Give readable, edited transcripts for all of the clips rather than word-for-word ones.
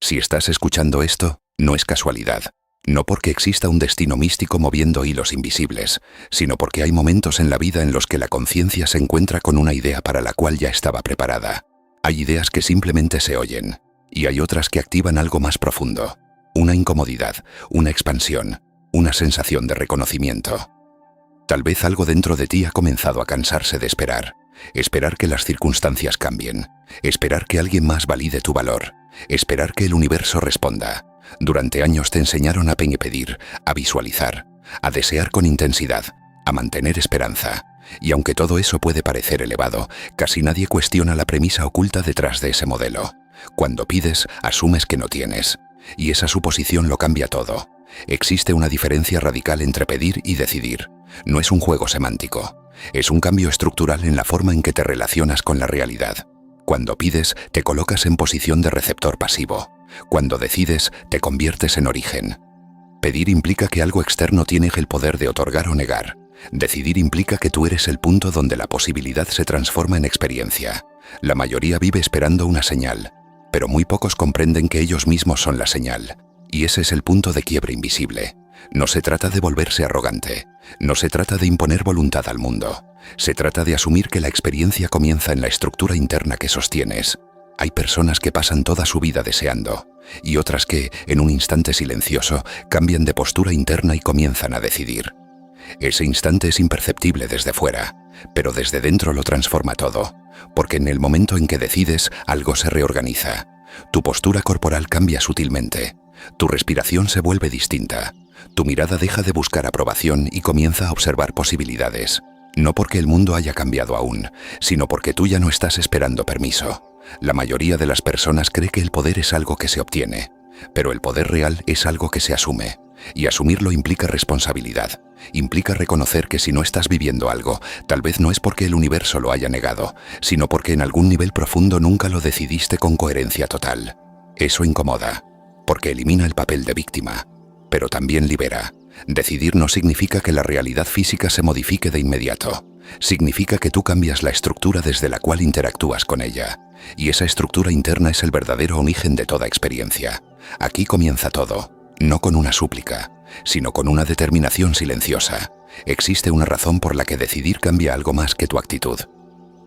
Si estás escuchando esto, no es casualidad. No porque exista un destino místico moviendo hilos invisibles, sino porque hay momentos en la vida en los que la conciencia se encuentra con una idea para la cual ya estaba preparada. Hay ideas que simplemente se oyen, y hay otras que activan algo más profundo. Una incomodidad, una expansión, una sensación de reconocimiento. Tal vez algo dentro de ti ha comenzado a cansarse de esperar. Esperar que las circunstancias cambien. Esperar que alguien más valide tu valor. Esperar que el universo responda. Durante años te enseñaron a pedir, a visualizar, a desear con intensidad, a mantener esperanza. Y aunque todo eso puede parecer elevado, casi nadie cuestiona la premisa oculta detrás de ese modelo. Cuando pides, asumes que no tienes. Y esa suposición lo cambia todo. Existe una diferencia radical entre pedir y decidir. No es un juego semántico. Es un cambio estructural en la forma en que te relacionas con la realidad. Cuando pides, te colocas en posición de receptor pasivo. Cuando decides, te conviertes en origen. Pedir implica que algo externo tiene el poder de otorgar o negar. Decidir implica que tú eres el punto donde la posibilidad se transforma en experiencia. La mayoría vive esperando una señal, pero muy pocos comprenden que ellos mismos son la señal. Y ese es el punto de quiebre invisible. No se trata de volverse arrogante. No se trata de imponer voluntad al mundo. Se trata de asumir que la experiencia comienza en la estructura interna que sostienes. Hay personas que pasan toda su vida deseando, y otras que, en un instante silencioso, cambian de postura interna y comienzan a decidir. Ese instante es imperceptible desde fuera, pero desde dentro lo transforma todo, porque en el momento en que decides, algo se reorganiza. Tu postura corporal cambia sutilmente. Tu respiración se vuelve distinta. Tu mirada deja de buscar aprobación y comienza a observar posibilidades. No porque el mundo haya cambiado aún, sino porque tú ya no estás esperando permiso. La mayoría de las personas cree que el poder es algo que se obtiene, pero el poder real es algo que se asume. Y asumirlo implica responsabilidad. Implica reconocer que si no estás viviendo algo, tal vez no es porque el universo lo haya negado, sino porque en algún nivel profundo nunca lo decidiste con coherencia total. Eso incomoda, porque elimina el papel de víctima, pero también libera. Decidir no significa que la realidad física se modifique de inmediato. Significa que tú cambias la estructura desde la cual interactúas con ella. Y esa estructura interna es el verdadero origen de toda experiencia. Aquí comienza todo, no con una súplica, sino con una determinación silenciosa. Existe una razón por la que decidir cambia algo más que tu actitud.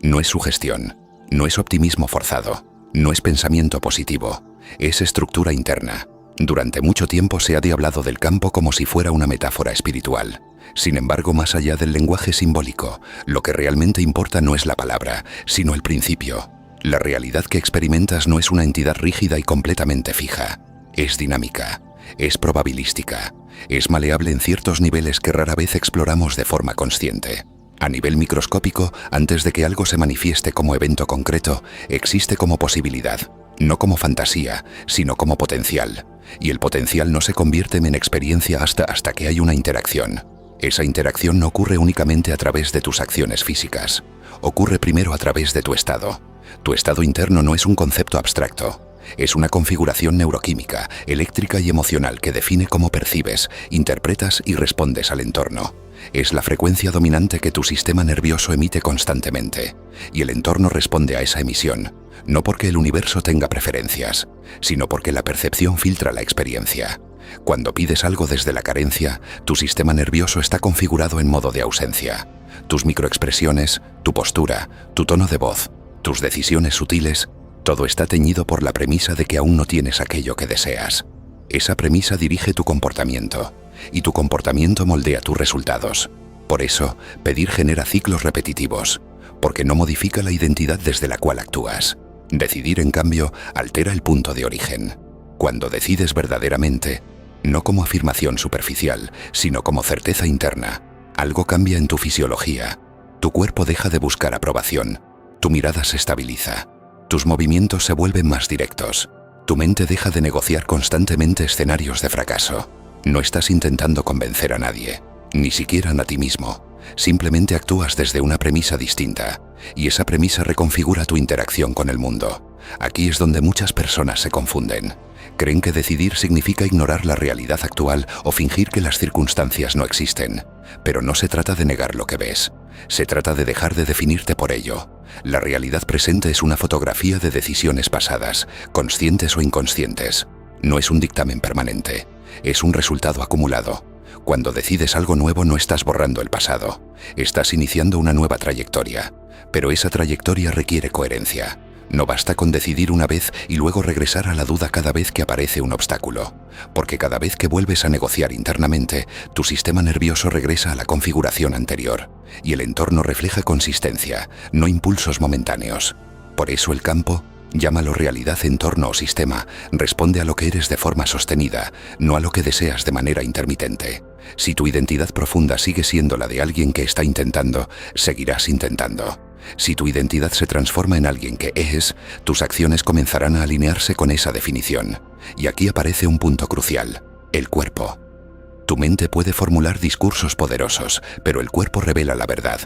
No es sugestión, no es optimismo forzado, no es pensamiento positivo, es estructura interna. Durante mucho tiempo se ha hablado del campo como si fuera una metáfora espiritual. Sin embargo, más allá del lenguaje simbólico, lo que realmente importa no es la palabra, sino el principio. La realidad que experimentas no es una entidad rígida y completamente fija. Es dinámica, es probabilística, es maleable en ciertos niveles que rara vez exploramos de forma consciente. A nivel microscópico, antes de que algo se manifieste como evento concreto, existe como posibilidad, no como fantasía, sino como potencial. Y el potencial no se convierte en experiencia hasta que hay una interacción. Esa interacción no ocurre únicamente a través de tus acciones físicas. Ocurre primero a través de tu estado. Tu estado interno no es un concepto abstracto. Es una configuración neuroquímica, eléctrica y emocional que define cómo percibes, interpretas y respondes al entorno. Es la frecuencia dominante que tu sistema nervioso emite constantemente. Y el entorno responde a esa emisión, no porque el universo tenga preferencias, sino porque la percepción filtra la experiencia. Cuando pides algo desde la carencia, tu sistema nervioso está configurado en modo de ausencia. Tus microexpresiones, tu postura, tu tono de voz, tus decisiones sutiles, todo está teñido por la premisa de que aún no tienes aquello que deseas. Esa premisa dirige tu comportamiento, y tu comportamiento moldea tus resultados. Por eso, pedir genera ciclos repetitivos, porque no modifica la identidad desde la cual actúas. Decidir, en cambio, altera el punto de origen. Cuando decides verdaderamente, no como afirmación superficial, sino como certeza interna, algo cambia en tu fisiología. Tu cuerpo deja de buscar aprobación, tu mirada se estabiliza, tus movimientos se vuelven más directos, tu mente deja de negociar constantemente escenarios de fracaso. No estás intentando convencer a nadie, ni siquiera a ti mismo. Simplemente actúas desde una premisa distinta, y esa premisa reconfigura tu interacción con el mundo. Aquí es donde muchas personas se confunden. Creen que decidir significa ignorar la realidad actual o fingir que las circunstancias no existen. Pero no se trata de negar lo que ves. Se trata de dejar de definirte por ello. La realidad presente es una fotografía de decisiones pasadas, conscientes o inconscientes. No es un dictamen permanente. Es un resultado acumulado. Cuando decides algo nuevo no estás borrando el pasado. Estás iniciando una nueva trayectoria. Pero esa trayectoria requiere coherencia. No basta con decidir una vez y luego regresar a la duda cada vez que aparece un obstáculo, porque cada vez que vuelves a negociar internamente, tu sistema nervioso regresa a la configuración anterior, y el entorno refleja consistencia, no impulsos momentáneos. Por eso el campo, llámalo realidad, entorno o sistema, responde a lo que eres de forma sostenida, no a lo que deseas de manera intermitente. Si tu identidad profunda sigue siendo la de alguien que está intentando, seguirás intentando. Si tu identidad se transforma en alguien que es, tus acciones comenzarán a alinearse con esa definición. Y aquí aparece un punto crucial: el cuerpo. Tu mente puede formular discursos poderosos, pero el cuerpo revela la verdad.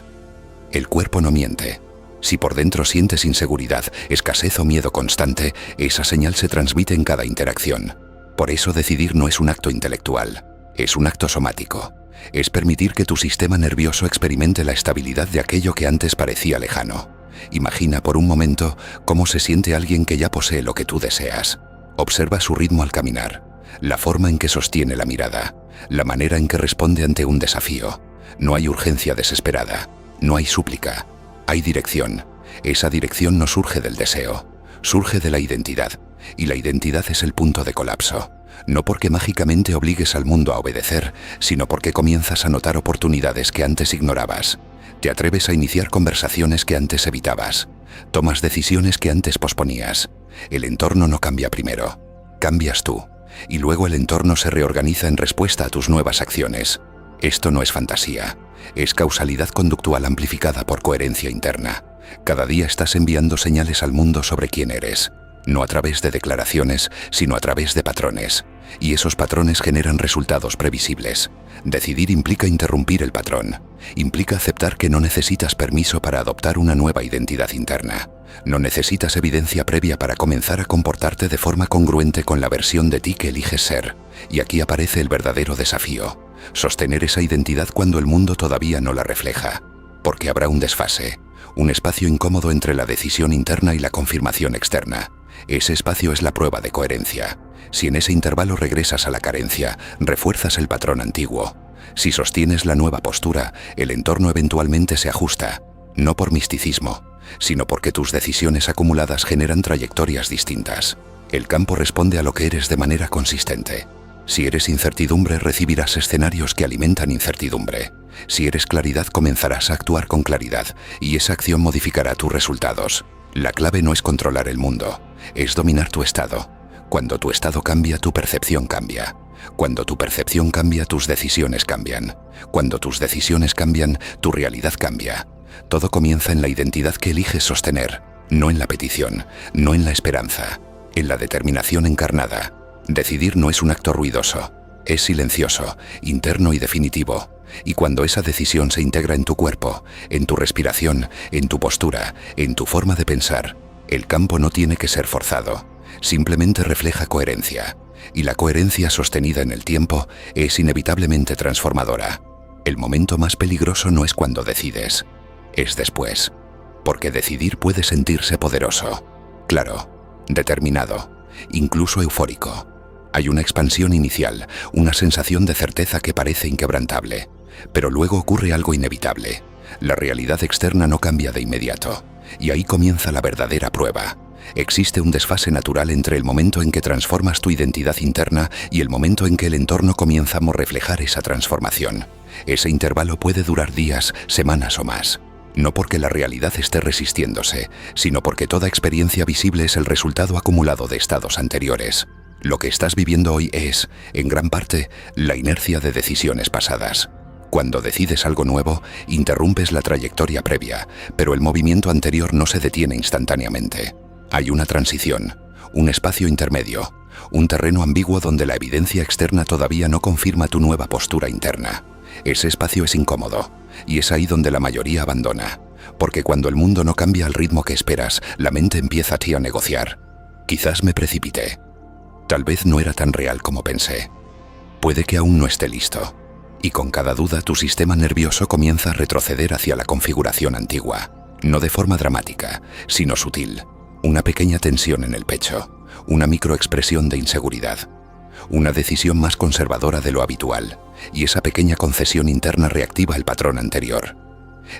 El cuerpo no miente. Si por dentro sientes inseguridad, escasez o miedo constante, esa señal se transmite en cada interacción. Por eso decidir no es un acto intelectual, es un acto somático. Es permitir que tu sistema nervioso experimente la estabilidad de aquello que antes parecía lejano. Imagina por un momento cómo se siente alguien que ya posee lo que tú deseas. Observa su ritmo al caminar, la forma en que sostiene la mirada, la manera en que responde ante un desafío. No hay urgencia desesperada, no hay súplica, hay dirección. Esa dirección no surge del deseo, surge de la identidad, y la identidad es el punto de colapso. No porque mágicamente obligues al mundo a obedecer, sino porque comienzas a notar oportunidades que antes ignorabas. Te atreves a iniciar conversaciones que antes evitabas. Tomas decisiones que antes posponías. El entorno no cambia primero, cambias tú. Y luego el entorno se reorganiza en respuesta a tus nuevas acciones. Esto no es fantasía, es causalidad conductual amplificada por coherencia interna. Cada día estás enviando señales al mundo sobre quién eres. No a través de declaraciones, sino a través de patrones. Y esos patrones generan resultados previsibles. Decidir implica interrumpir el patrón. Implica aceptar que no necesitas permiso para adoptar una nueva identidad interna. No necesitas evidencia previa para comenzar a comportarte de forma congruente con la versión de ti que eliges ser. Y aquí aparece el verdadero desafío: sostener esa identidad cuando el mundo todavía no la refleja. Porque habrá un desfase, un espacio incómodo entre la decisión interna y la confirmación externa. Ese espacio es la prueba de coherencia. Si en ese intervalo regresas a la carencia, refuerzas el patrón antiguo. Si sostienes la nueva postura, el entorno eventualmente se ajusta, no por misticismo, sino porque tus decisiones acumuladas generan trayectorias distintas. El campo responde a lo que eres de manera consistente. Si eres incertidumbre, recibirás escenarios que alimentan incertidumbre. Si eres claridad, comenzarás a actuar con claridad, y esa acción modificará tus resultados. La clave no es controlar el mundo, es dominar tu estado. Cuando tu estado cambia, tu percepción cambia. Cuando tu percepción cambia, tus decisiones cambian. Cuando tus decisiones cambian, tu realidad cambia. Todo comienza en la identidad que eliges sostener, no en la petición, no en la esperanza, en la determinación encarnada. Decidir no es un acto ruidoso, es silencioso, interno y definitivo. Y cuando esa decisión se integra en tu cuerpo, en tu respiración, en tu postura, en tu forma de pensar, el campo no tiene que ser forzado, simplemente refleja coherencia. Y la coherencia sostenida en el tiempo es inevitablemente transformadora. El momento más peligroso no es cuando decides, es después. Porque decidir puede sentirse poderoso, claro, determinado, incluso eufórico. Hay una expansión inicial, una sensación de certeza que parece inquebrantable. Pero luego ocurre algo inevitable. La realidad externa no cambia de inmediato. Y ahí comienza la verdadera prueba. Existe un desfase natural entre el momento en que transformas tu identidad interna y el momento en que el entorno comienza a reflejar esa transformación. Ese intervalo puede durar días, semanas o más. No porque la realidad esté resistiéndose, sino porque toda experiencia visible es el resultado acumulado de estados anteriores. Lo que estás viviendo hoy es, en gran parte, la inercia de decisiones pasadas. Cuando decides algo nuevo, interrumpes la trayectoria previa, pero el movimiento anterior no se detiene instantáneamente. Hay una transición, un espacio intermedio, un terreno ambiguo donde la evidencia externa todavía no confirma tu nueva postura interna. Ese espacio es incómodo, y es ahí donde la mayoría abandona, porque cuando el mundo no cambia al ritmo que esperas, la mente empieza a negociar. Quizás me precipité. Tal vez no era tan real como pensé. Puede que aún no esté listo. Y con cada duda tu sistema nervioso comienza a retroceder hacia la configuración antigua, no de forma dramática, sino sutil. Una pequeña tensión en el pecho, una microexpresión de inseguridad, una decisión más conservadora de lo habitual, y esa pequeña concesión interna reactiva el patrón anterior.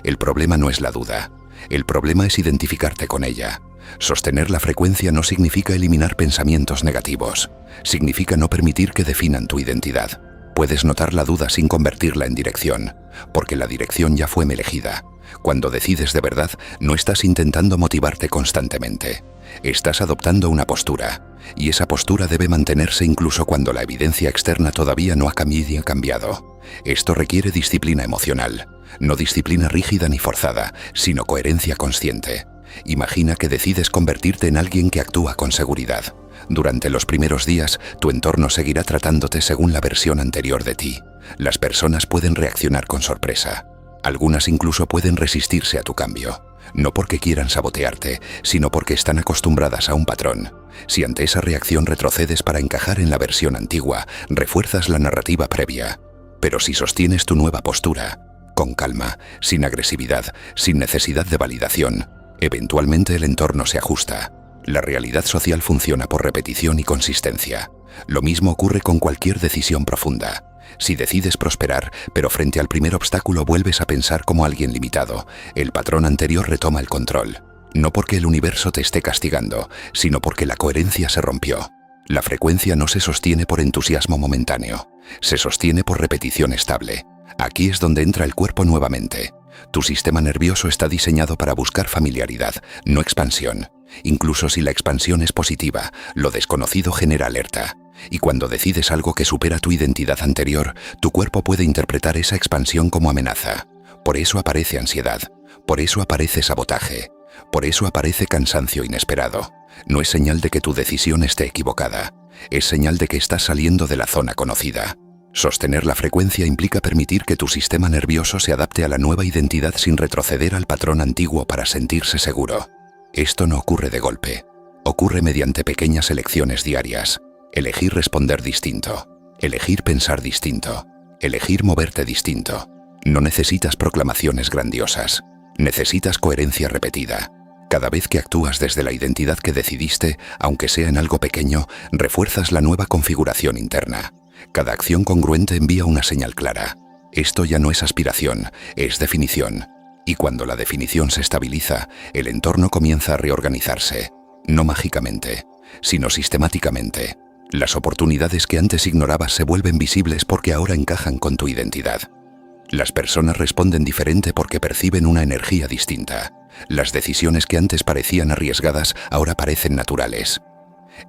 El problema no es la duda, el problema es identificarte con ella. Sostener la frecuencia no significa eliminar pensamientos negativos, significa no permitir que definan tu identidad. Puedes notar la duda sin convertirla en dirección, porque la dirección ya fue elegida. Cuando decides de verdad, no estás intentando motivarte constantemente. Estás adoptando una postura, y esa postura debe mantenerse incluso cuando la evidencia externa todavía no ha cambiado. Esto requiere disciplina emocional, no disciplina rígida ni forzada, sino coherencia consciente. Imagina que decides convertirte en alguien que actúa con seguridad. Durante los primeros días, tu entorno seguirá tratándote según la versión anterior de ti. Las personas pueden reaccionar con sorpresa. Algunas incluso pueden resistirse a tu cambio. No porque quieran sabotearte, sino porque están acostumbradas a un patrón. Si ante esa reacción retrocedes para encajar en la versión antigua, refuerzas la narrativa previa. Pero si sostienes tu nueva postura, con calma, sin agresividad, sin necesidad de validación, eventualmente el entorno se ajusta. La realidad social funciona por repetición y consistencia. Lo mismo ocurre con cualquier decisión profunda. Si decides prosperar, pero frente al primer obstáculo vuelves a pensar como alguien limitado, el patrón anterior retoma el control. No porque el universo te esté castigando, sino porque la coherencia se rompió. La frecuencia no se sostiene por entusiasmo momentáneo, se sostiene por repetición estable. Aquí es donde entra el cuerpo nuevamente. Tu sistema nervioso está diseñado para buscar familiaridad, no expansión. Incluso si la expansión es positiva, lo desconocido genera alerta. Y cuando decides algo que supera tu identidad anterior, tu cuerpo puede interpretar esa expansión como amenaza. Por eso aparece ansiedad, por eso aparece sabotaje, por eso aparece cansancio inesperado. No es señal de que tu decisión esté equivocada, es señal de que estás saliendo de la zona conocida. Sostener la frecuencia implica permitir que tu sistema nervioso se adapte a la nueva identidad sin retroceder al patrón antiguo para sentirse seguro. Esto no ocurre de golpe, ocurre mediante pequeñas elecciones diarias. Elegir responder distinto, elegir pensar distinto, elegir moverte distinto. No necesitas proclamaciones grandiosas, necesitas coherencia repetida. Cada vez que actúas desde la identidad que decidiste, aunque sea en algo pequeño, refuerzas la nueva configuración interna. Cada acción congruente envía una señal clara. Esto ya no es aspiración, es definición. Y cuando la definición se estabiliza, el entorno comienza a reorganizarse. No mágicamente, sino sistemáticamente. Las oportunidades que antes ignorabas se vuelven visibles porque ahora encajan con tu identidad. Las personas responden diferente porque perciben una energía distinta. Las decisiones que antes parecían arriesgadas ahora parecen naturales.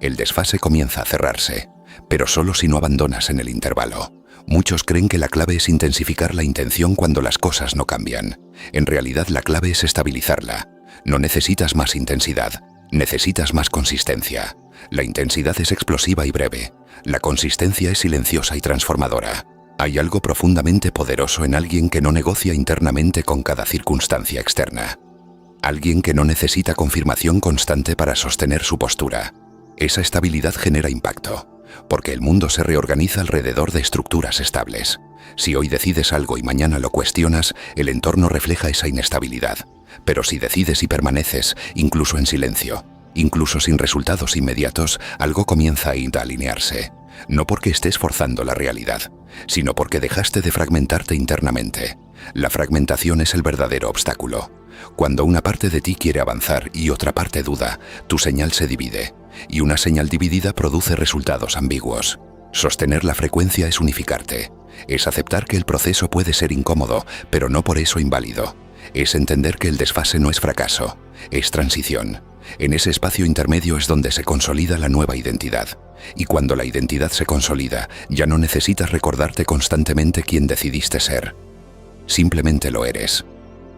El desfase comienza a cerrarse, pero solo si no abandonas en el intervalo. Muchos creen que la clave es intensificar la intención cuando las cosas no cambian. En realidad la clave es estabilizarla. No necesitas más intensidad, necesitas más consistencia. La intensidad es explosiva y breve. La consistencia es silenciosa y transformadora. Hay algo profundamente poderoso en alguien que no negocia internamente con cada circunstancia externa. Alguien que no necesita confirmación constante para sostener su postura. Esa estabilidad genera impacto, porque el mundo se reorganiza alrededor de estructuras estables. Si hoy decides algo y mañana lo cuestionas, el entorno refleja esa inestabilidad. Pero si decides y permaneces, incluso en silencio, incluso sin resultados inmediatos, algo comienza a alinearse. No porque estés forzando la realidad, sino porque dejaste de fragmentarte internamente. La fragmentación es el verdadero obstáculo. Cuando una parte de ti quiere avanzar y otra parte duda, tu señal se divide, y una señal dividida produce resultados ambiguos. Sostener la frecuencia es unificarte, es aceptar que el proceso puede ser incómodo, pero no por eso inválido. Es entender que el desfase no es fracaso, es transición. En ese espacio intermedio es donde se consolida la nueva identidad. Y cuando la identidad se consolida, ya no necesitas recordarte constantemente quién decidiste ser. Simplemente lo eres.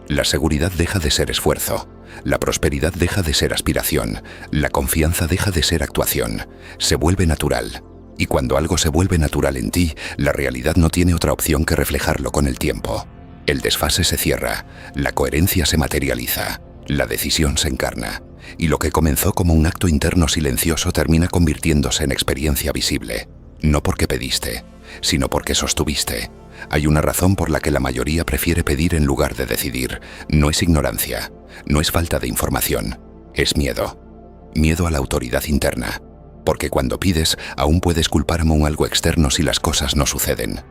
La seguridad deja de ser esfuerzo, la prosperidad deja de ser aspiración, la confianza deja de ser actuación, se vuelve natural. Y cuando algo se vuelve natural en ti, la realidad no tiene otra opción que reflejarlo con el tiempo. El desfase se cierra, la coherencia se materializa, la decisión se encarna, y lo que comenzó como un acto interno silencioso termina convirtiéndose en experiencia visible. No porque pediste, sino porque sostuviste, Hay una razón por la que la mayoría prefiere pedir en lugar de decidir. No es ignorancia, no es falta de información, es miedo. Miedo a la autoridad interna. Porque cuando pides, aún puedes culpar a algo externo si las cosas no suceden.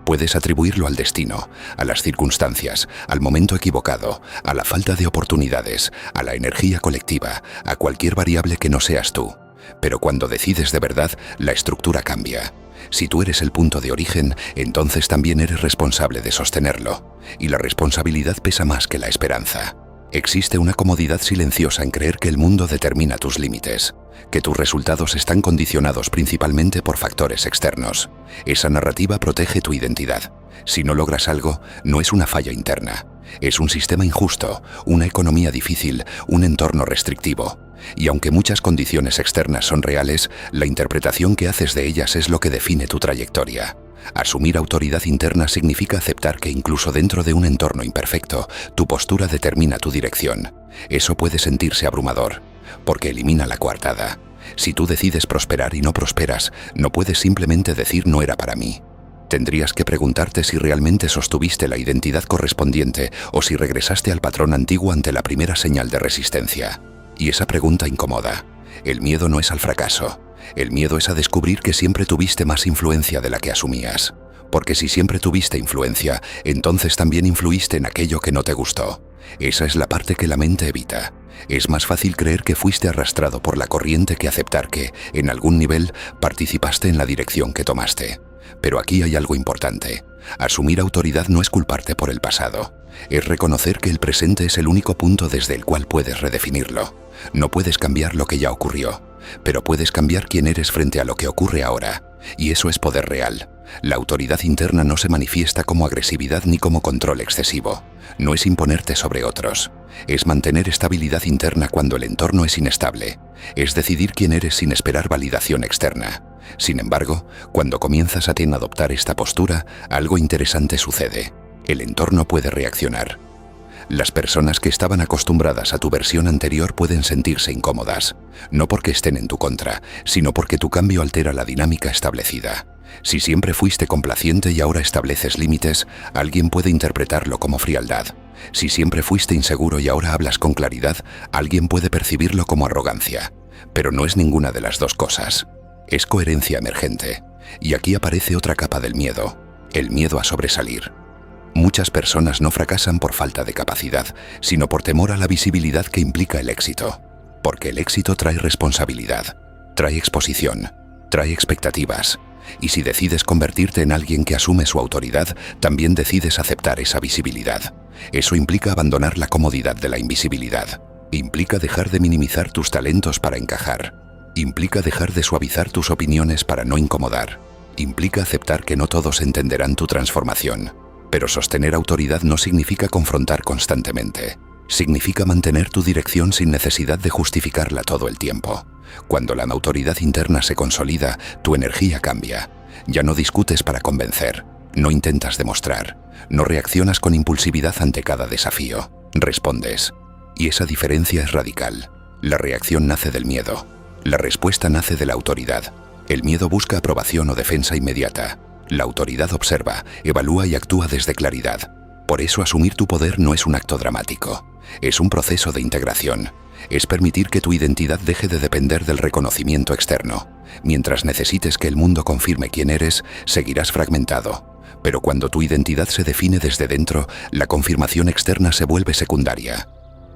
Puedes atribuirlo al destino, a las circunstancias, al momento equivocado, a la falta de oportunidades, a la energía colectiva, a cualquier variable que no seas tú. Pero cuando decides de verdad, la estructura cambia. Si tú eres el punto de origen, entonces también eres responsable de sostenerlo. Y la responsabilidad pesa más que la esperanza. Existe una comodidad silenciosa en creer que el mundo determina tus límites, que tus resultados están condicionados principalmente por factores externos. Esa narrativa protege tu identidad. Si no logras algo, no es una falla interna. Es un sistema injusto, una economía difícil, un entorno restrictivo. Y aunque muchas condiciones externas son reales, la interpretación que haces de ellas es lo que define tu trayectoria. Asumir autoridad interna significa aceptar que incluso dentro de un entorno imperfecto, tu postura determina tu dirección. Eso puede sentirse abrumador, porque elimina la coartada. Si tú decides prosperar y no prosperas, no puedes simplemente decir no era para mí. Tendrías que preguntarte si realmente sostuviste la identidad correspondiente o si regresaste al patrón antiguo ante la primera señal de resistencia. Y esa pregunta incomoda. El miedo no es al fracaso. El miedo es a descubrir que siempre tuviste más influencia de la que asumías. Porque si siempre tuviste influencia, entonces también influiste en aquello que no te gustó. Esa es la parte que la mente evita. Es más fácil creer que fuiste arrastrado por la corriente que aceptar que, en algún nivel, participaste en la dirección que tomaste. Pero aquí hay algo importante. Asumir autoridad no es culparte por el pasado. Es reconocer que el presente es el único punto desde el cual puedes redefinirlo. No puedes cambiar lo que ya ocurrió, pero puedes cambiar quién eres frente a lo que ocurre ahora. Y eso es poder real. La autoridad interna no se manifiesta como agresividad ni como control excesivo. No es imponerte sobre otros. Es mantener estabilidad interna cuando el entorno es inestable. Es decidir quién eres sin esperar validación externa. Sin embargo, cuando comienzas a adoptar esta postura, algo interesante sucede. El entorno puede reaccionar. Las personas que estaban acostumbradas a tu versión anterior pueden sentirse incómodas, no porque estén en tu contra, sino porque tu cambio altera la dinámica establecida. Si siempre fuiste complaciente y ahora estableces límites, alguien puede interpretarlo como frialdad. Si siempre fuiste inseguro y ahora hablas con claridad, alguien puede percibirlo como arrogancia. Pero no es ninguna de las dos cosas. Es coherencia emergente. Y aquí aparece otra capa del miedo, el miedo a sobresalir. Muchas personas no fracasan por falta de capacidad, sino por temor a la visibilidad que implica el éxito. Porque el éxito trae responsabilidad, trae exposición, trae expectativas. Y si decides convertirte en alguien que asume su autoridad, también decides aceptar esa visibilidad. Eso implica abandonar la comodidad de la invisibilidad. Implica dejar de minimizar tus talentos para encajar. Implica dejar de suavizar tus opiniones para no incomodar. Implica aceptar que no todos entenderán tu transformación. Pero sostener autoridad no significa confrontar constantemente. Significa mantener tu dirección sin necesidad de justificarla todo el tiempo. Cuando la autoridad interna se consolida, tu energía cambia. Ya no discutes para convencer, no intentas demostrar, no reaccionas con impulsividad ante cada desafío. Respondes. Y esa diferencia es radical. La reacción nace del miedo. La respuesta nace de la autoridad. El miedo busca aprobación o defensa inmediata. La autoridad observa, evalúa y actúa desde claridad. Por eso asumir tu poder no es un acto dramático. Es un proceso de integración. Es permitir que tu identidad deje de depender del reconocimiento externo. Mientras necesites que el mundo confirme quién eres, seguirás fragmentado. Pero cuando tu identidad se define desde dentro, la confirmación externa se vuelve secundaria.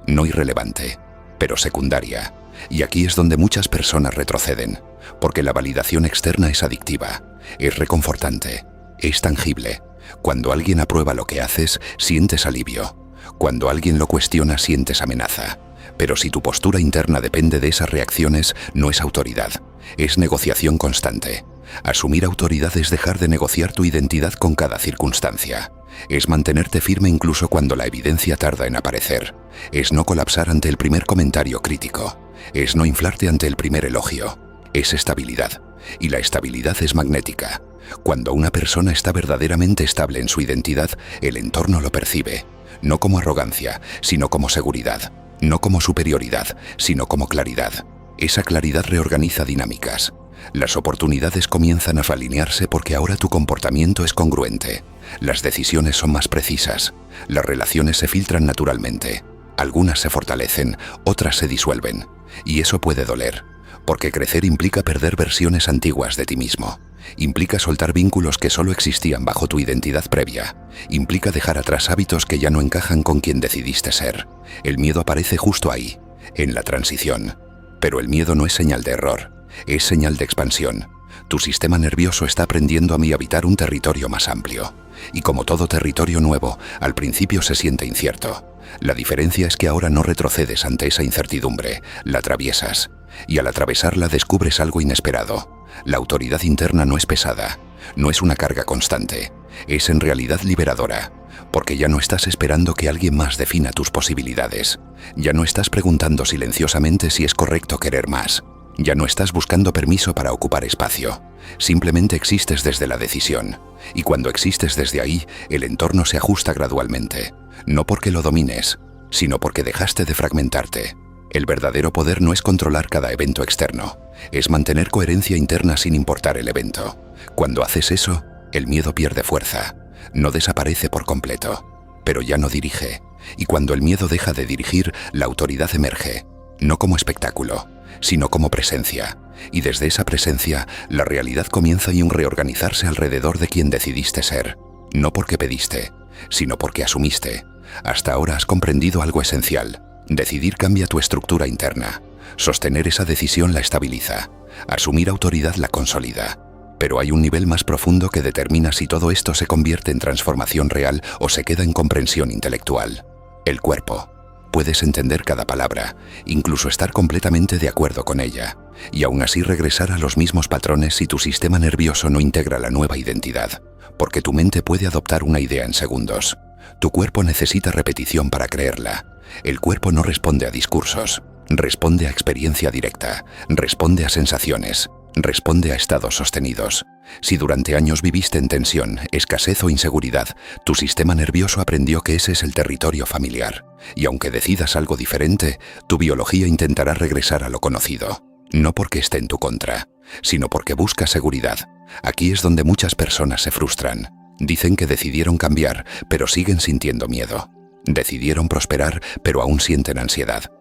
No irrelevante, pero secundaria. Y aquí es donde muchas personas retroceden, porque la validación externa es adictiva, es reconfortante, es tangible. Cuando alguien aprueba lo que haces, sientes alivio. Cuando alguien lo cuestiona, sientes amenaza. Pero si tu postura interna depende de esas reacciones, no es autoridad, es negociación constante. Asumir autoridad es dejar de negociar tu identidad con cada circunstancia. Es mantenerte firme incluso cuando la evidencia tarda en aparecer. Es no colapsar ante el primer comentario crítico. Es no inflarte ante el primer elogio. Es estabilidad. Y la estabilidad es magnética. Cuando una persona está verdaderamente estable en su identidad, el entorno lo percibe. No como arrogancia, sino como seguridad. No como superioridad, sino como claridad. Esa claridad reorganiza dinámicas. Las oportunidades comienzan a alinearse porque ahora tu comportamiento es congruente. Las decisiones son más precisas. Las relaciones se filtran naturalmente. Algunas se fortalecen, otras se disuelven. Y eso puede doler, porque crecer implica perder versiones antiguas de ti mismo. Implica soltar vínculos que solo existían bajo tu identidad previa. Implica dejar atrás hábitos que ya no encajan con quien decidiste ser. El miedo aparece justo ahí, en la transición. Pero el miedo no es señal de error, es señal de expansión. Tu sistema nervioso está aprendiendo a habitar un territorio más amplio. Y como todo territorio nuevo, al principio se siente incierto. La diferencia es que ahora no retrocedes ante esa incertidumbre, la atraviesas. Y al atravesarla descubres algo inesperado. La autoridad interna no es pesada, no es una carga constante, es en realidad liberadora, porque ya no estás esperando que alguien más defina tus posibilidades. Ya no estás preguntando silenciosamente si es correcto querer más. Ya no estás buscando permiso para ocupar espacio. Simplemente existes desde la decisión. Y cuando existes desde ahí, el entorno se ajusta gradualmente. No porque lo domines, sino porque dejaste de fragmentarte. El verdadero poder no es controlar cada evento externo, es mantener coherencia interna sin importar el evento. Cuando haces eso, el miedo pierde fuerza. No desaparece por completo, pero ya no dirige. Y cuando el miedo deja de dirigir, la autoridad emerge, no como espectáculo, sino como presencia. Y desde esa presencia, la realidad comienza a reorganizarse alrededor de quien decidiste ser. No porque pediste, sino porque asumiste. Hasta ahora has comprendido algo esencial. Decidir cambia tu estructura interna. Sostener esa decisión la estabiliza. Asumir autoridad la consolida. Pero hay un nivel más profundo que determina si todo esto se convierte en transformación real o se queda en comprensión intelectual. El cuerpo. Puedes entender cada palabra, incluso estar completamente de acuerdo con ella, y aún así regresar a los mismos patrones si tu sistema nervioso no integra la nueva identidad, porque tu mente puede adoptar una idea en segundos. Tu cuerpo necesita repetición para creerla. El cuerpo no responde a discursos, responde a experiencia directa, responde a sensaciones, responde a estados sostenidos. Si durante años viviste en tensión, escasez o inseguridad, tu sistema nervioso aprendió que ese es el territorio familiar. Y aunque decidas algo diferente, tu biología intentará regresar a lo conocido. No porque esté en tu contra, sino porque busca seguridad. Aquí es donde muchas personas se frustran. Dicen que decidieron cambiar, pero siguen sintiendo miedo. Decidieron prosperar, pero aún sienten ansiedad.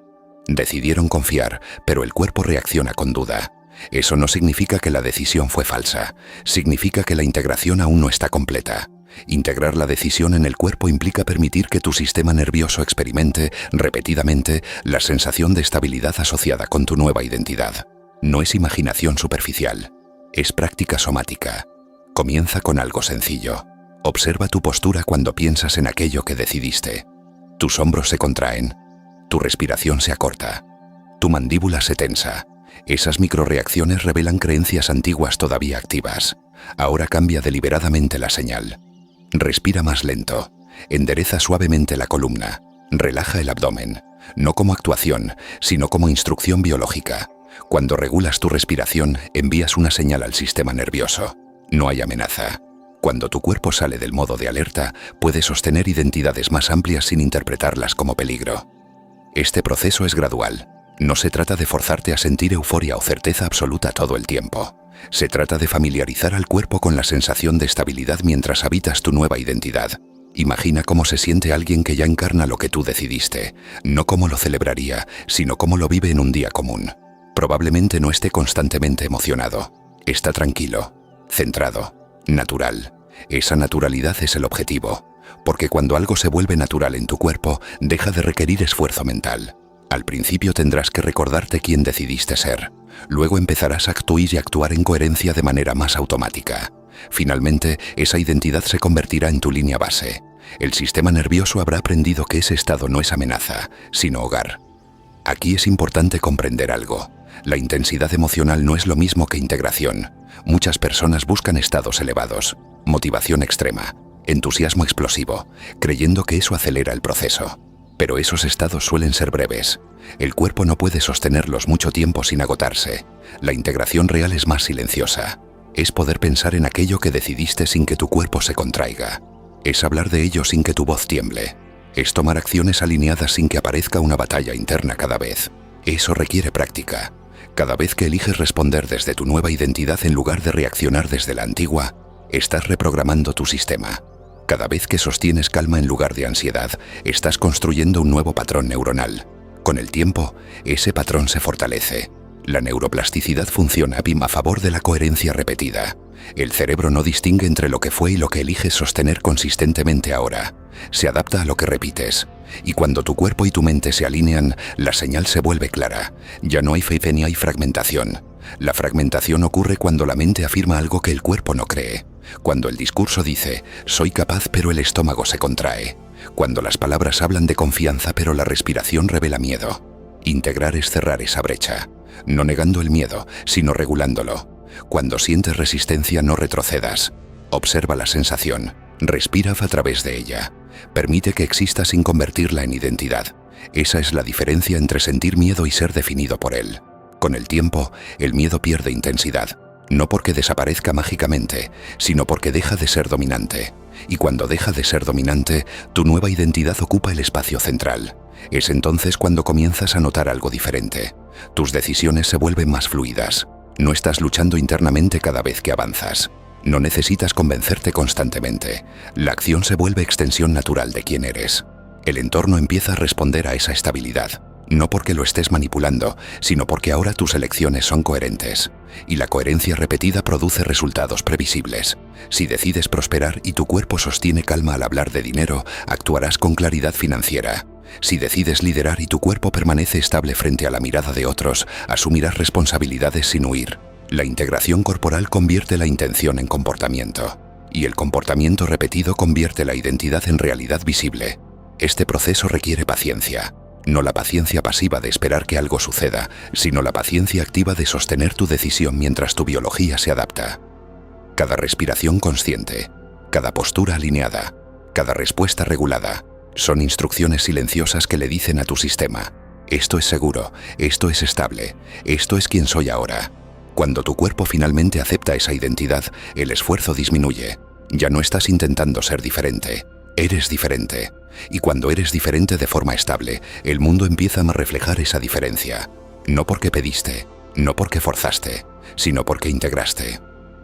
Decidieron confiar, pero el cuerpo reacciona con duda. Eso no significa que la decisión fue falsa, significa que la integración aún no está completa. Integrar la decisión en el cuerpo implica permitir que tu sistema nervioso experimente, repetidamente, la sensación de estabilidad asociada con tu nueva identidad. No es imaginación superficial, es práctica somática. Comienza con algo sencillo. Observa tu postura cuando piensas en aquello que decidiste. Tus hombros se contraen, tu respiración se acorta, tu mandíbula se tensa. Esas microreacciones revelan creencias antiguas todavía activas. Ahora cambia deliberadamente la señal. Respira más lento, endereza suavemente la columna, relaja el abdomen, no como actuación, sino como instrucción biológica. Cuando regulas tu respiración, envías una señal al sistema nervioso. No hay amenaza. Cuando tu cuerpo sale del modo de alerta, puedes sostener identidades más amplias sin interpretarlas como peligro. Este proceso es gradual. No se trata de forzarte a sentir euforia o certeza absoluta todo el tiempo. Se trata de familiarizar al cuerpo con la sensación de estabilidad mientras habitas tu nueva identidad. Imagina cómo se siente alguien que ya encarna lo que tú decidiste, no cómo lo celebraría, sino cómo lo vive en un día común. Probablemente no esté constantemente emocionado. Está tranquilo, centrado, natural. Esa naturalidad es el objetivo, porque cuando algo se vuelve natural en tu cuerpo, deja de requerir esfuerzo mental. Al principio tendrás que recordarte quién decidiste ser. Luego empezarás a actuar y actuar en coherencia de manera más automática. Finalmente, esa identidad se convertirá en tu línea base. El sistema nervioso habrá aprendido que ese estado no es amenaza, sino hogar. Aquí es importante comprender algo. La intensidad emocional no es lo mismo que integración. Muchas personas buscan estados elevados, motivación extrema, entusiasmo explosivo, creyendo que eso acelera el proceso. Pero esos estados suelen ser breves. El cuerpo no puede sostenerlos mucho tiempo sin agotarse. La integración real es más silenciosa. Es poder pensar en aquello que decidiste sin que tu cuerpo se contraiga. Es hablar de ello sin que tu voz tiemble. Es tomar acciones alineadas sin que aparezca una batalla interna cada vez. Eso requiere práctica. Cada vez que eliges responder desde tu nueva identidad en lugar de reaccionar desde la antigua, estás reprogramando tu sistema. Cada vez que sostienes calma en lugar de ansiedad, estás construyendo un nuevo patrón neuronal. Con el tiempo, ese patrón se fortalece. La neuroplasticidad funciona a favor de la coherencia repetida. El cerebro no distingue entre lo que fue y lo que eliges sostener consistentemente ahora. Se adapta a lo que repites. Y cuando tu cuerpo y tu mente se alinean, la señal se vuelve clara. Ya no hay fe ni hay fragmentación. La fragmentación ocurre cuando la mente afirma algo que el cuerpo no cree. Cuando el discurso dice, soy capaz pero el estómago se contrae. Cuando las palabras hablan de confianza pero la respiración revela miedo. Integrar es cerrar esa brecha. No negando el miedo, sino regulándolo. Cuando sientes resistencia, no retrocedas. Observa la sensación. Respira a través de ella. Permite que exista sin convertirla en identidad. Esa es la diferencia entre sentir miedo y ser definido por él. Con el tiempo, el miedo pierde intensidad. No porque desaparezca mágicamente, sino porque deja de ser dominante. Y cuando deja de ser dominante, tu nueva identidad ocupa el espacio central. Es entonces cuando comienzas a notar algo diferente. Tus decisiones se vuelven más fluidas. No estás luchando internamente cada vez que avanzas. No necesitas convencerte constantemente. La acción se vuelve extensión natural de quién eres. El entorno empieza a responder a esa estabilidad. No porque lo estés manipulando, sino porque ahora tus elecciones son coherentes. Y la coherencia repetida produce resultados previsibles. Si decides prosperar y tu cuerpo sostiene calma al hablar de dinero, actuarás con claridad financiera. Si decides liderar y tu cuerpo permanece estable frente a la mirada de otros, asumirás responsabilidades sin huir. La integración corporal convierte la intención en comportamiento. Y el comportamiento repetido convierte la identidad en realidad visible. Este proceso requiere paciencia. No la paciencia pasiva de esperar que algo suceda, sino la paciencia activa de sostener tu decisión mientras tu biología se adapta. Cada respiración consciente, cada postura alineada, cada respuesta regulada, son instrucciones silenciosas que le dicen a tu sistema, esto es seguro, esto es estable, esto es quien soy ahora. Cuando tu cuerpo finalmente acepta esa identidad, el esfuerzo disminuye. Ya no estás intentando ser diferente, eres diferente. Y cuando eres diferente de forma estable, el mundo empieza a reflejar esa diferencia. No porque pediste, no porque forzaste, sino porque integraste.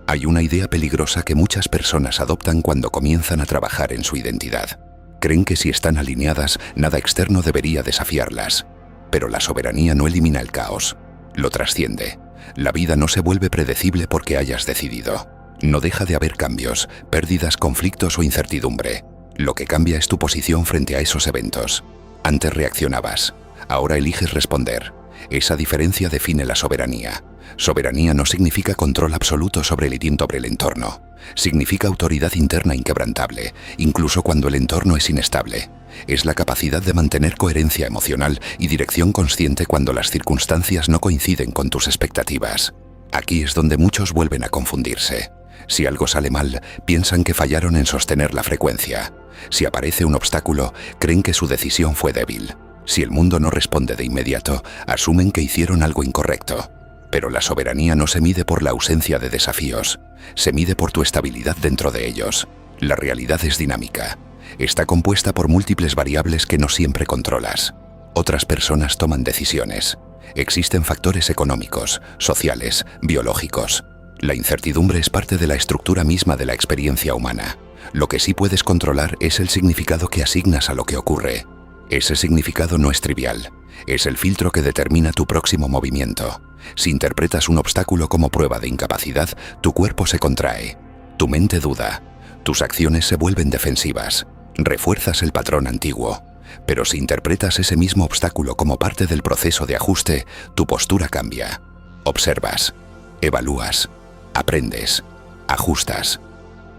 Hay una idea peligrosa que muchas personas adoptan cuando comienzan a trabajar en su identidad. Creen que si están alineadas, nada externo debería desafiarlas. Pero la soberanía no elimina el caos, lo trasciende. La vida no se vuelve predecible porque hayas decidido. No deja de haber cambios, pérdidas, conflictos o incertidumbre. Lo que cambia es tu posición frente a esos eventos. Antes reaccionabas, ahora eliges responder. Esa diferencia define la soberanía. Soberanía no significa control absoluto sobre el entorno. Significa autoridad interna inquebrantable, incluso cuando el entorno es inestable. Es la capacidad de mantener coherencia emocional y dirección consciente cuando las circunstancias no coinciden con tus expectativas. Aquí es donde muchos vuelven a confundirse. Si algo sale mal, piensan que fallaron en sostener la frecuencia. Si aparece un obstáculo, creen que su decisión fue débil. Si el mundo no responde de inmediato, asumen que hicieron algo incorrecto. Pero la soberanía no se mide por la ausencia de desafíos, se mide por tu estabilidad dentro de ellos. La realidad es dinámica. Está compuesta por múltiples variables que no siempre controlas. Otras personas toman decisiones. Existen factores económicos, sociales, biológicos. La incertidumbre es parte de la estructura misma de la experiencia humana. Lo que sí puedes controlar es el significado que asignas a lo que ocurre. Ese significado no es trivial. Es el filtro que determina tu próximo movimiento. Si interpretas un obstáculo como prueba de incapacidad, tu cuerpo se contrae. Tu mente duda. Tus acciones se vuelven defensivas. Refuerzas el patrón antiguo. Pero si interpretas ese mismo obstáculo como parte del proceso de ajuste, tu postura cambia. Observas. Evalúas. Aprendes. Ajustas.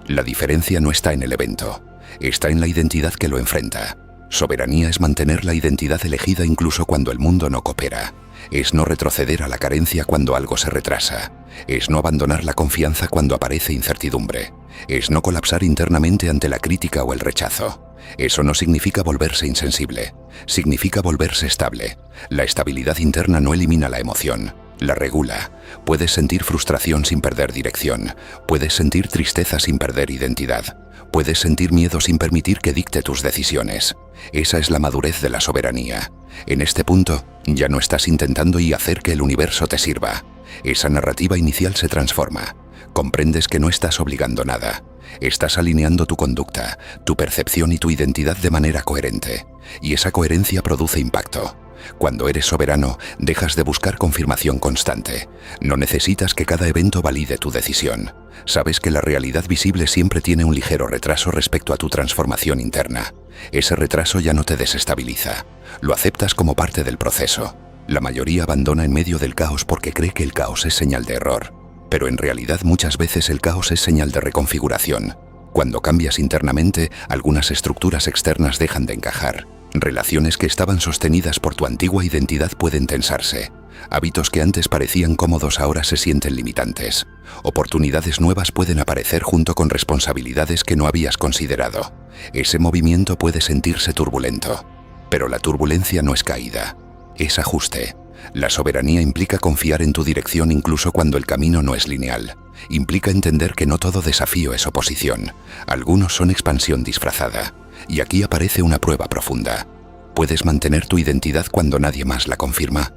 La diferencia no está en el evento. Está en la identidad que lo enfrenta. Soberanía es mantener la identidad elegida incluso cuando el mundo no coopera. Es no retroceder a la carencia cuando algo se retrasa. Es no abandonar la confianza cuando aparece incertidumbre. Es no colapsar internamente ante la crítica o el rechazo. Eso no significa volverse insensible. Significa volverse estable. La estabilidad interna no elimina la emoción, la regula. Puedes sentir frustración sin perder dirección. Puedes sentir tristeza sin perder identidad. Puedes sentir miedo sin permitir que dicte tus decisiones. Esa es la madurez de la soberanía. En este punto, ya no estás intentando hacer que el universo te sirva. Esa narrativa inicial se transforma. Comprendes que no estás obligando nada. Estás alineando tu conducta, tu percepción y tu identidad de manera coherente. Y esa coherencia produce impacto. Cuando eres soberano, dejas de buscar confirmación constante. No necesitas que cada evento valide tu decisión. Sabes que la realidad visible siempre tiene un ligero retraso respecto a tu transformación interna. Ese retraso ya no te desestabiliza. Lo aceptas como parte del proceso. La mayoría abandona en medio del caos porque cree que el caos es señal de error. Pero en realidad muchas veces el caos es señal de reconfiguración. Cuando cambias internamente, algunas estructuras externas dejan de encajar. Relaciones que estaban sostenidas por tu antigua identidad pueden tensarse. Hábitos que antes parecían cómodos ahora se sienten limitantes. Oportunidades nuevas pueden aparecer junto con responsabilidades que no habías considerado. Ese movimiento puede sentirse turbulento. Pero la turbulencia no es caída, es ajuste. La soberanía implica confiar en tu dirección incluso cuando el camino no es lineal. Implica entender que no todo desafío es oposición. Algunos son expansión disfrazada. Y aquí aparece una prueba profunda. ¿Puedes mantener tu identidad cuando nadie más la confirma?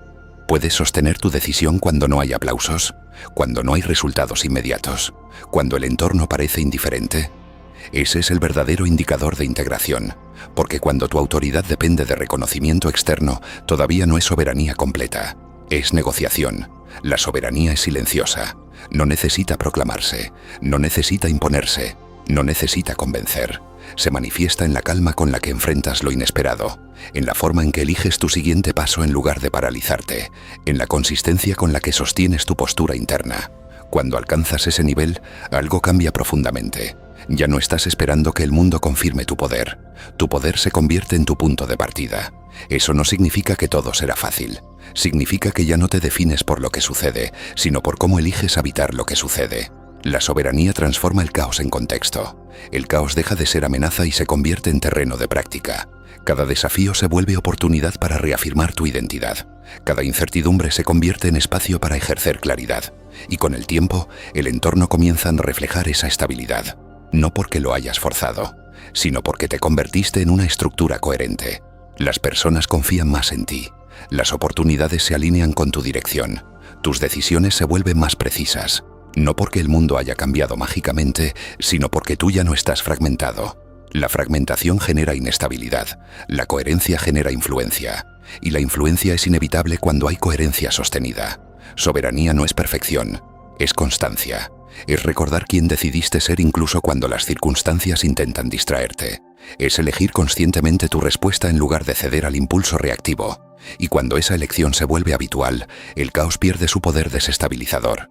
¿Puedes sostener tu decisión cuando no hay aplausos? ¿Cuando no hay resultados inmediatos? ¿Cuando el entorno parece indiferente? Ese es el verdadero indicador de integración, porque cuando tu autoridad depende de reconocimiento externo, todavía no es soberanía completa. Es negociación. La soberanía es silenciosa. No necesita proclamarse, no necesita imponerse, no necesita convencer. Se manifiesta en la calma con la que enfrentas lo inesperado, en la forma en que eliges tu siguiente paso en lugar de paralizarte, en la consistencia con la que sostienes tu postura interna. Cuando alcanzas ese nivel, algo cambia profundamente. Ya no estás esperando que el mundo confirme tu poder. Tu poder se convierte en tu punto de partida. Eso no significa que todo será fácil. Significa que ya no te defines por lo que sucede, sino por cómo eliges habitar lo que sucede. La soberanía transforma el caos en contexto. El caos deja de ser amenaza y se convierte en terreno de práctica. Cada desafío se vuelve oportunidad para reafirmar tu identidad. Cada incertidumbre se convierte en espacio para ejercer claridad. Y con el tiempo, el entorno comienza a reflejar esa estabilidad. No porque lo hayas forzado, sino porque te convertiste en una estructura coherente. Las personas confían más en ti. Las oportunidades se alinean con tu dirección. Tus decisiones se vuelven más precisas. No porque el mundo haya cambiado mágicamente, sino porque tú ya no estás fragmentado. La fragmentación genera inestabilidad, la coherencia genera influencia, y la influencia es inevitable cuando hay coherencia sostenida. Soberanía no es perfección, es constancia. Es recordar quién decidiste ser incluso cuando las circunstancias intentan distraerte. Es elegir conscientemente tu respuesta en lugar de ceder al impulso reactivo. Y cuando esa elección se vuelve habitual, el caos pierde su poder desestabilizador.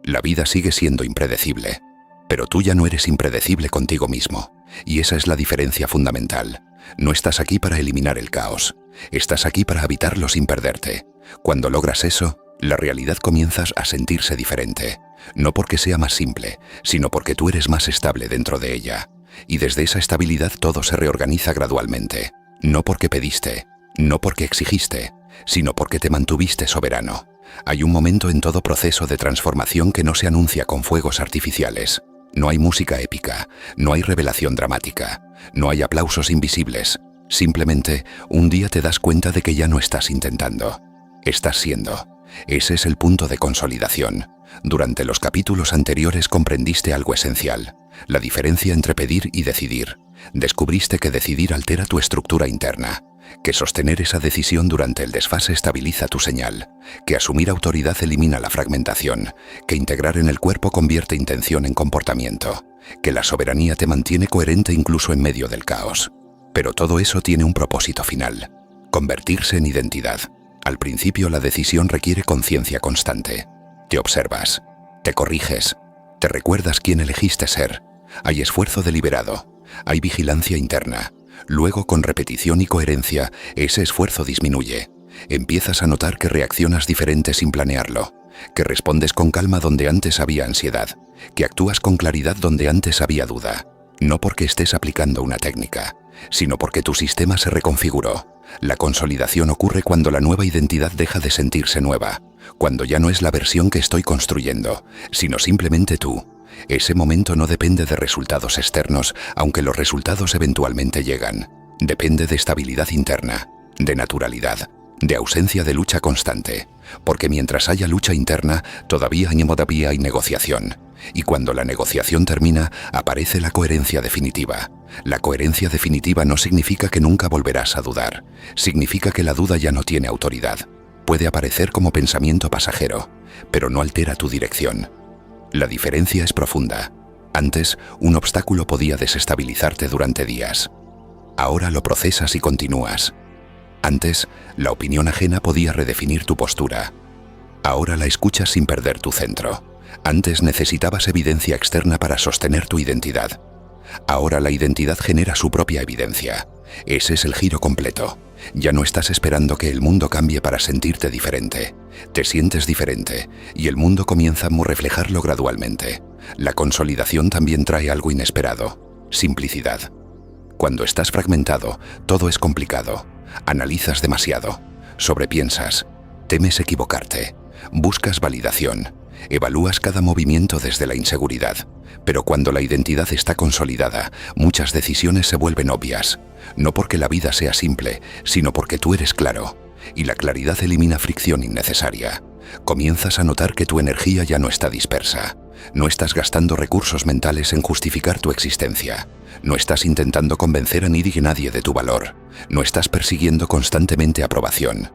La vida sigue siendo impredecible, pero tú ya no eres impredecible contigo mismo. Y esa es la diferencia fundamental. No estás aquí para eliminar el caos. Estás aquí para habitarlo sin perderte. Cuando logras eso, la realidad comienza a sentirse diferente. No porque sea más simple, sino porque tú eres más estable dentro de ella. Y desde esa estabilidad todo se reorganiza gradualmente. No porque pediste, no porque exigiste, sino porque te mantuviste soberano. Hay un momento en todo proceso de transformación que no se anuncia con fuegos artificiales. No hay música épica, no hay revelación dramática, no hay aplausos invisibles. Simplemente, un día te das cuenta de que ya no estás intentando. Estás siendo. Ese es el punto de consolidación. Durante los capítulos anteriores comprendiste algo esencial, la diferencia entre pedir y decidir. Descubriste que decidir altera tu estructura interna, que sostener esa decisión durante el desfase estabiliza tu señal, que asumir autoridad elimina la fragmentación, que integrar en el cuerpo convierte intención en comportamiento, que la soberanía te mantiene coherente incluso en medio del caos. Pero todo eso tiene un propósito final: convertirse en identidad. Al principio la decisión requiere conciencia constante. Te observas, te corriges, te recuerdas quién elegiste ser. Hay esfuerzo deliberado, hay vigilancia interna. Luego, con repetición y coherencia, ese esfuerzo disminuye. Empiezas a notar que reaccionas diferente sin planearlo, que respondes con calma donde antes había ansiedad, que actúas con claridad donde antes había duda. No porque estés aplicando una técnica, sino porque tu sistema se reconfiguró. La consolidación ocurre cuando la nueva identidad deja de sentirse nueva, cuando ya no es la versión que estoy construyendo, sino simplemente tú. Ese momento no depende de resultados externos, aunque los resultados eventualmente llegan. Depende de estabilidad interna, de naturalidad, de ausencia de lucha constante. Porque mientras haya lucha interna, todavía hay negociación. Y cuando la negociación termina, aparece la coherencia definitiva. La coherencia definitiva no significa que nunca volverás a dudar. Significa que la duda ya no tiene autoridad. Puede aparecer como pensamiento pasajero, pero no altera tu dirección. La diferencia es profunda. Antes, un obstáculo podía desestabilizarte durante días. Ahora lo procesas y continúas. Antes, la opinión ajena podía redefinir tu postura. Ahora la escuchas sin perder tu centro. Antes necesitabas evidencia externa para sostener tu identidad. Ahora la identidad genera su propia evidencia. Ese es el giro completo. Ya no estás esperando que el mundo cambie para sentirte diferente. Te sientes diferente y el mundo comienza a reflejarlo gradualmente. La consolidación también trae algo inesperado: simplicidad. Cuando estás fragmentado, todo es complicado. Analizas demasiado, sobrepiensas, temes equivocarte, buscas validación, evalúas cada movimiento desde la inseguridad. Pero cuando la identidad está consolidada, muchas decisiones se vuelven obvias. No porque la vida sea simple, sino porque tú eres claro. Y la claridad elimina fricción innecesaria. Comienzas a notar que tu energía ya no está dispersa. No estás gastando recursos mentales en justificar tu existencia. No estás intentando convencer a nadie de tu valor. No estás persiguiendo constantemente aprobación.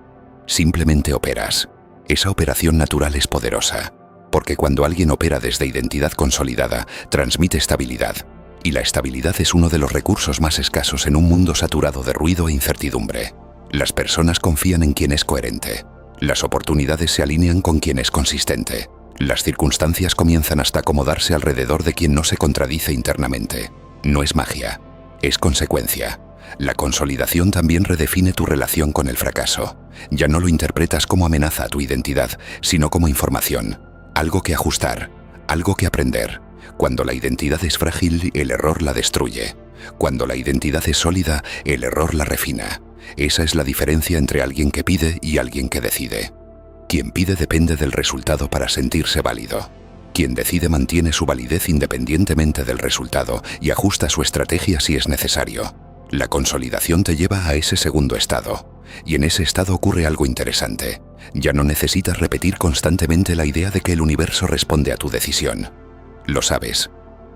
Simplemente operas. Esa operación natural es poderosa. Porque cuando alguien opera desde identidad consolidada, transmite estabilidad. Y la estabilidad es uno de los recursos más escasos en un mundo saturado de ruido e incertidumbre. Las personas confían en quien es coherente. Las oportunidades se alinean con quien es consistente. Las circunstancias comienzan hasta acomodarse alrededor de quien no se contradice internamente. No es magia, es consecuencia. La consolidación también redefine tu relación con el fracaso. Ya no lo interpretas como amenaza a tu identidad, sino como información. Algo que ajustar, algo que aprender. Cuando la identidad es frágil, el error la destruye. Cuando la identidad es sólida, el error la refina. Esa es la diferencia entre alguien que pide y alguien que decide. Quien pide depende del resultado para sentirse válido. Quien decide mantiene su validez independientemente del resultado y ajusta su estrategia si es necesario. La consolidación te lleva a ese segundo estado. Y en ese estado ocurre algo interesante. Ya no necesitas repetir constantemente la idea de que el universo responde a tu decisión. Lo sabes.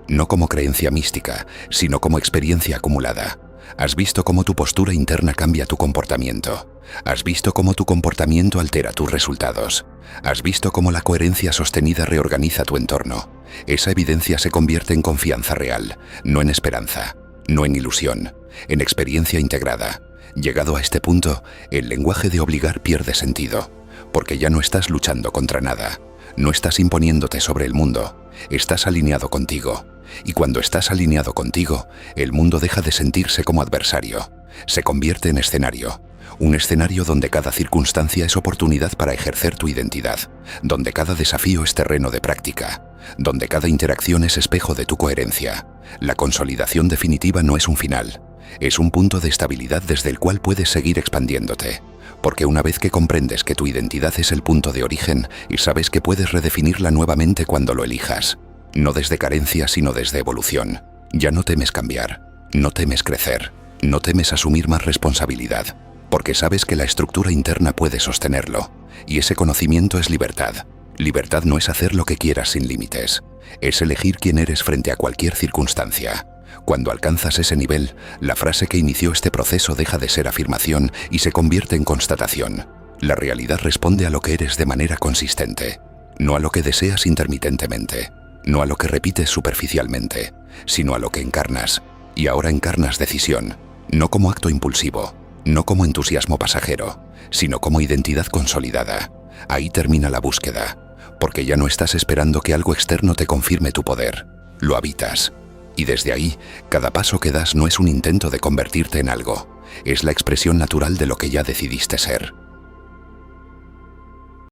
No como creencia mística, sino como experiencia acumulada. Has visto cómo tu postura interna cambia tu comportamiento. Has visto cómo tu comportamiento altera tus resultados. Has visto cómo la coherencia sostenida reorganiza tu entorno. Esa evidencia se convierte en confianza real, no en esperanza, no en ilusión, en experiencia integrada. Llegado a este punto, el lenguaje de obligar pierde sentido, porque ya no estás luchando contra nada. No estás imponiéndote sobre el mundo, estás alineado contigo. Y cuando estás alineado contigo, el mundo deja de sentirse como adversario. Se convierte en escenario. Un escenario donde cada circunstancia es oportunidad para ejercer tu identidad, donde cada desafío es terreno de práctica, donde cada interacción es espejo de tu coherencia. La consolidación definitiva no es un final, es un punto de estabilidad desde el cual puedes seguir expandiéndote. Porque una vez que comprendes que tu identidad es el punto de origen y sabes que puedes redefinirla nuevamente cuando lo elijas, no desde carencia sino desde evolución, ya no temes cambiar, no temes crecer, no temes asumir más responsabilidad, porque sabes que la estructura interna puede sostenerlo, y ese conocimiento es libertad. Libertad no es hacer lo que quieras sin límites, es elegir quién eres frente a cualquier circunstancia. Cuando alcanzas ese nivel, la frase que inició este proceso deja de ser afirmación y se convierte en constatación. La realidad responde a lo que eres de manera consistente, no a lo que deseas intermitentemente, no a lo que repites superficialmente, sino a lo que encarnas. Y ahora encarnas decisión, no como acto impulsivo, no como entusiasmo pasajero, sino como identidad consolidada. Ahí termina la búsqueda, porque ya no estás esperando que algo externo te confirme tu poder, lo habitas. Y desde ahí, cada paso que das no es un intento de convertirte en algo, es la expresión natural de lo que ya decidiste ser.